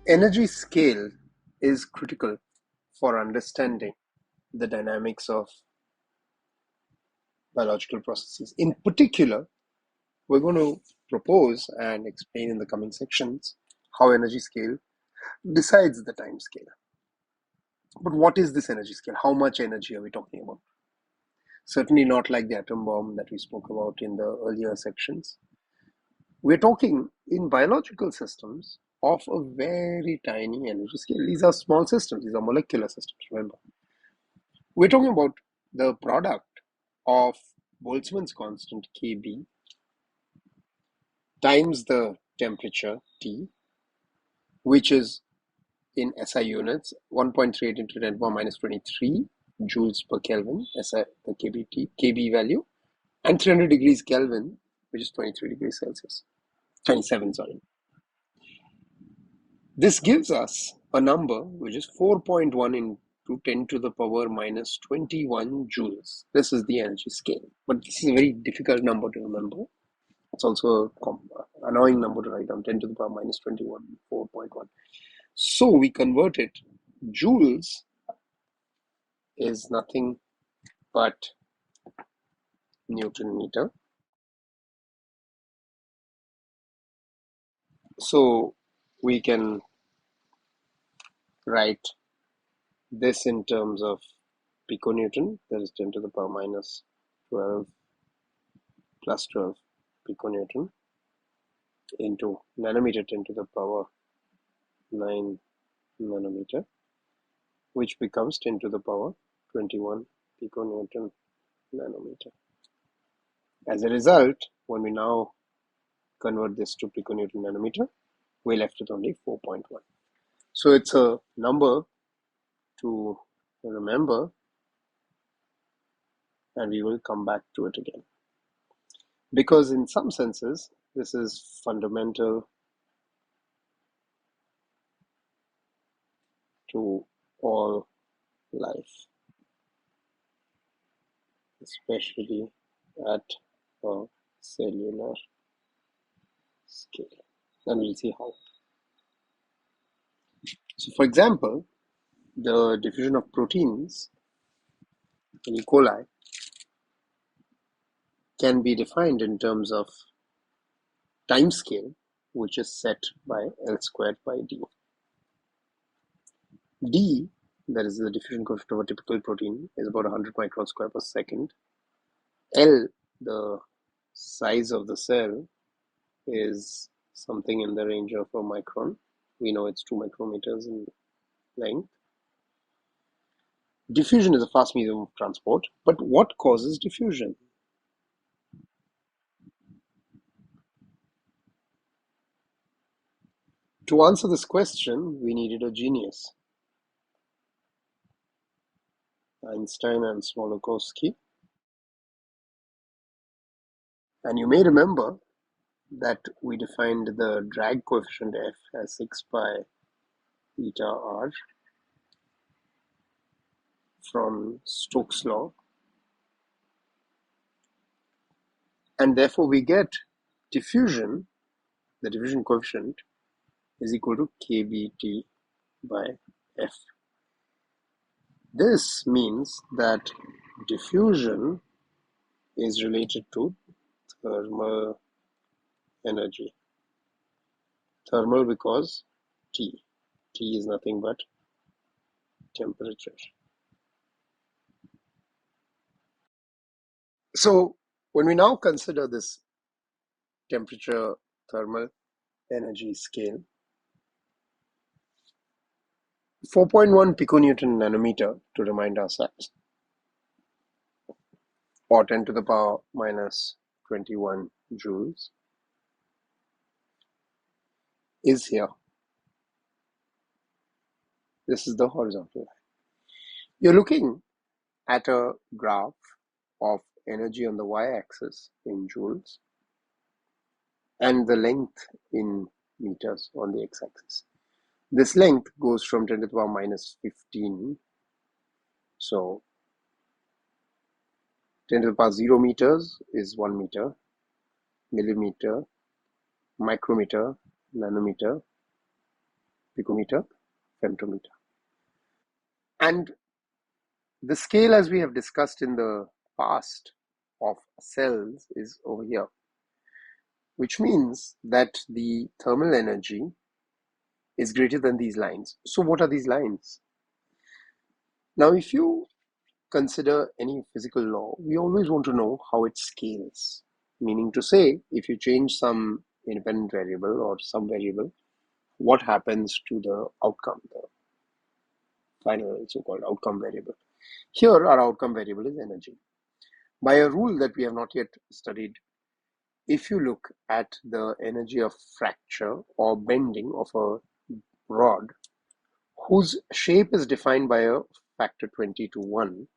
Energy scale is critical for understanding the dynamics of biological processes. In particular, we're going to propose and explain in the coming sections how energy scale decides the time scale. But what is this energy scale? How much energy are we talking about? Certainly not like the atom bomb that we spoke about in the earlier sections. We're talking in biological systems of a very tiny energy scale. These are small systems, these are molecular systems, remember. We're talking about the product of Boltzmann's constant Kb times the temperature T, which is in SI units 1.38 into 10 power minus 23 joules per Kelvin, SI, the Kb value, and 300 degrees Kelvin, which is 23 degrees Celsius, 27, sorry. This gives us a number which is 4.1 into 10 to the power minus 21 joules. This is the energy scale, but this is a very difficult number to remember. It's also an annoying number to write down, 10 to the power minus 21, 4.1. So we convert it. Joules is nothing but Newton meter. So we can write this in terms of piconewton, that is 10 to the power minus 12 plus 12 piconewton into nanometer 10 to the power 9 nanometer, which becomes 10 to the power 21 piconewton nanometer. As a result, when we now convert this to piconewton nanometer, we're left with only 4.1. So it's a number to remember, and we will come back to it again. Because in some senses, this is fundamental to all life, especially at a cellular scale. And we'll see how. So for example, the diffusion of proteins in E. coli can be defined in terms of time scale, which is set by L squared by D. D, that is the diffusion coefficient of a typical protein, is about 100 microns square per second. L, the size of the cell, is something in the range of a micron. We know it's 2 micrometers in length. Diffusion is a fast medium of transport, but what causes diffusion? To answer this question, we needed a genius. Einstein and Smoluchowski. And you may remember that we defined the drag coefficient F as 6 pi eta r from Stokes' law. And therefore we get diffusion, the diffusion coefficient, is equal to kBT by F. This means that diffusion is related to thermal energy. Thermal because T. T is nothing but temperature. So when we now consider this temperature thermal energy scale, 4.1 piconewton nanometer, to remind ourselves, or 10 to the power minus 21 joules, is here. This is the horizontal line. You're looking at a graph of energy on the y-axis in joules and the length in meters on the x-axis. This length goes from 10 to the power minus 15. So 10 to the power 0 meters is 1 meter, millimeter, micrometer, nanometer, picometer, femtometer. And the scale, as we have discussed in the past, of cells is over here, which means that the thermal energy is greater than these lines. So what are these lines? Now, if you consider any physical law, we always want to know how it scales. Meaning to say, if you change some independent variable or some variable, what happens to the outcome, the final so-called outcome variable. Here, our outcome variable is energy. By a rule that we have not yet studied, if you look at the energy of fracture or bending of a rod, whose shape is defined by a factor 20 to 1,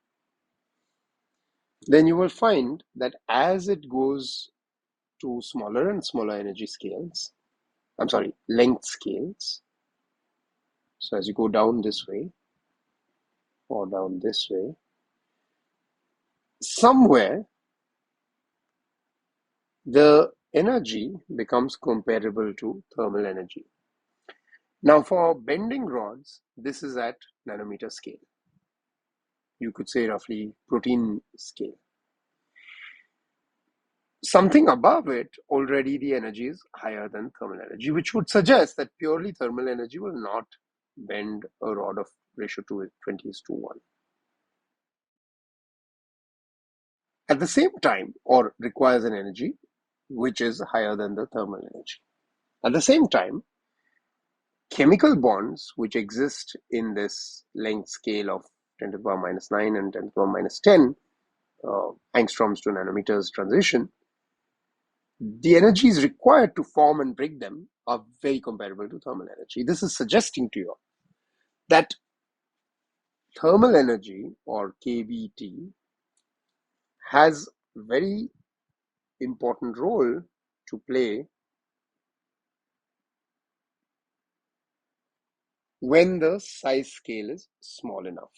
then you will find that as it goes to smaller and smaller energy scales, length scales. So as you go down this way or down this way, somewhere the energy becomes comparable to thermal energy. Now for bending rods, this is at nanometer scale. You could say roughly protein scale. Something above it, already the energy is higher than thermal energy, which would suggest that purely thermal energy will not bend a rod of ratio 20:1. At the same time, or requires an energy which is higher than the thermal energy. At the same time, chemical bonds which exist in this length scale of 10 to the power minus 9 and 10 to the power minus 10 angstroms to nanometers transition, the energies required to form and break them are very comparable to thermal energy. This is suggesting to you that thermal energy, or KBT, has very important role to play when the size scale is small enough.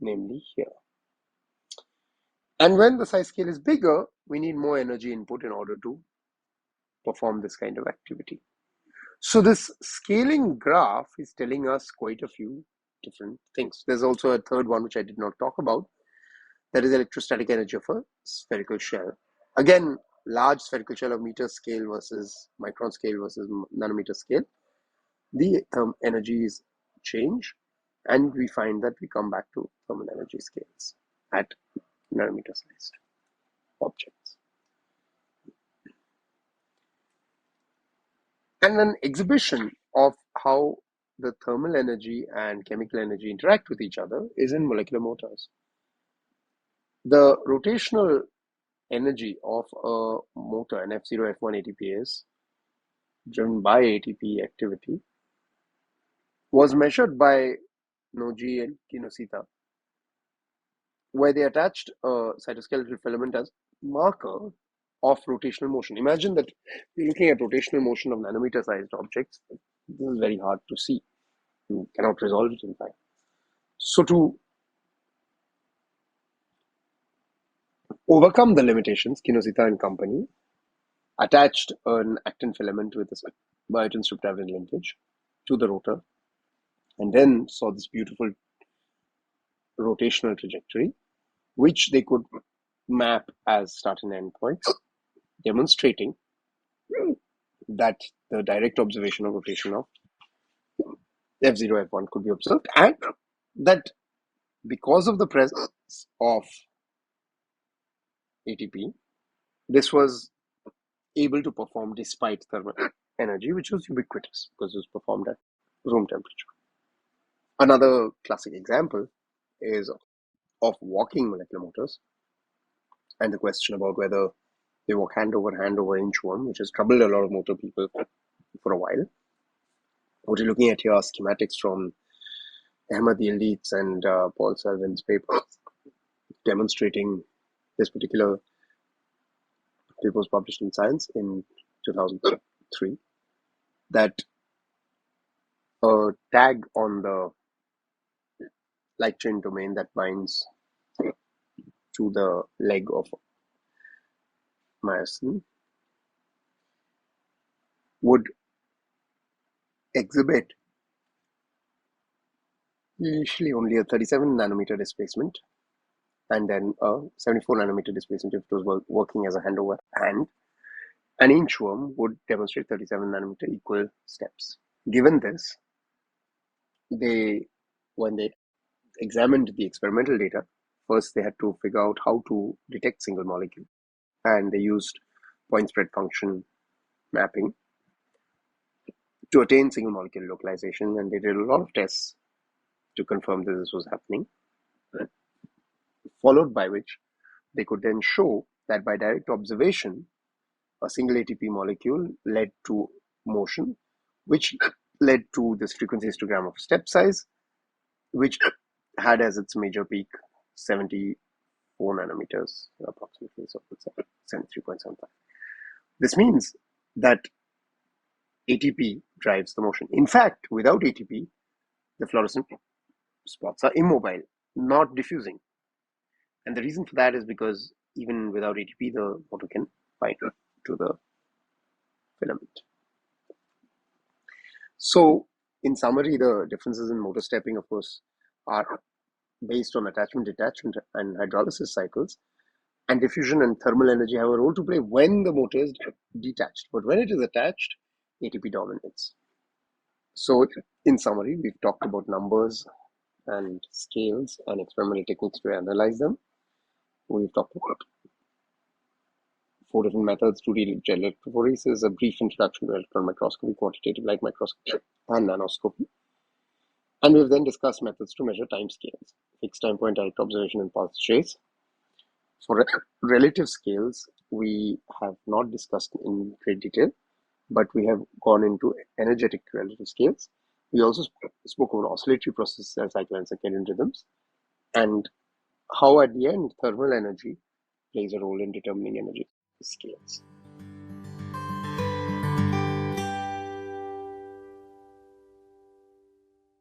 Namely here. And when the size scale is bigger, we need more energy input in order to perform this kind of activity. So this scaling graph is telling us quite a few different things. There's also a third one which I did not talk about. That is electrostatic energy of a spherical shell. Again, large spherical shell of meter scale versus micron scale versus nanometer scale. The energies change, and we find that we come back to thermal energy scales at nanometer sized objects. And an exhibition of how the thermal energy and chemical energy interact with each other is in molecular motors. The rotational energy of a motor, an F0, F1 ATPase, driven by ATP activity, was measured by Noji and Kinoshita, where they attached a cytoskeletal filament as marker of rotational motion. Imagine that you're looking at rotational motion of nanometer-sized objects. This is very hard to see. You cannot resolve it, in fact. So to overcome the limitations, Kinoshita and company attached an actin filament with a biotin strip linkage to the rotor, and then saw this beautiful rotational trajectory, which they could map as start and end points, demonstrating that the direct observation of rotation of F0, F1 could be observed, and that because of the presence of ATP, this was able to perform despite thermal energy, which was ubiquitous because it was performed at room temperature. Another classic example is of walking molecular motors, and the question about whether they walk hand over inchworm, which has troubled a lot of motor people for a while. What you're looking at here are schematics from Ahmad Yildiz and Paul Selvin's paper demonstrating this particular paper was published in Science in 2003, that a tag on the light chain domain that binds to the leg of myosin would exhibit initially only a 37 nanometer displacement and then a 74 nanometer displacement if it was working as a hand over hand. An inchworm would demonstrate 37 nanometer equal steps. Given this, when they examined the experimental data, first they had to figure out how to detect single molecule, and they used point spread function mapping to attain single molecule localization, and they did a lot of tests to confirm that this was happening, followed by which they could then show that by direct observation, a single ATP molecule led to motion, which led to this frequency histogram of step size, which had as its major peak 74 nanometers approximately, so it's 73.75. This means that ATP drives the motion. In fact, without ATP, the fluorescent spots are immobile, not diffusing. And the reason for that is because even without ATP, the motor can bind to the filament. So, in summary, the differences in motor stepping, of course, are based on attachment, detachment, and hydrolysis cycles. And diffusion and thermal energy have a role to play when the motor is detached. But when it is attached, ATP dominates. So, in summary, we've talked about numbers and scales and experimental techniques to analyze them. We've talked about 4 different methods to read gel electrophoresis, a brief introduction to electron microscopy, quantitative light microscopy, and nanoscopy. And we've then discussed methods to measure time scales, fixed time point direct observation and pulse trace. For relative scales, we have not discussed in great detail, but we have gone into energetic relative scales. We also spoke about oscillatory processes, cell cycle and circadian rhythms, and how at the end thermal energy plays a role in determining energy scales.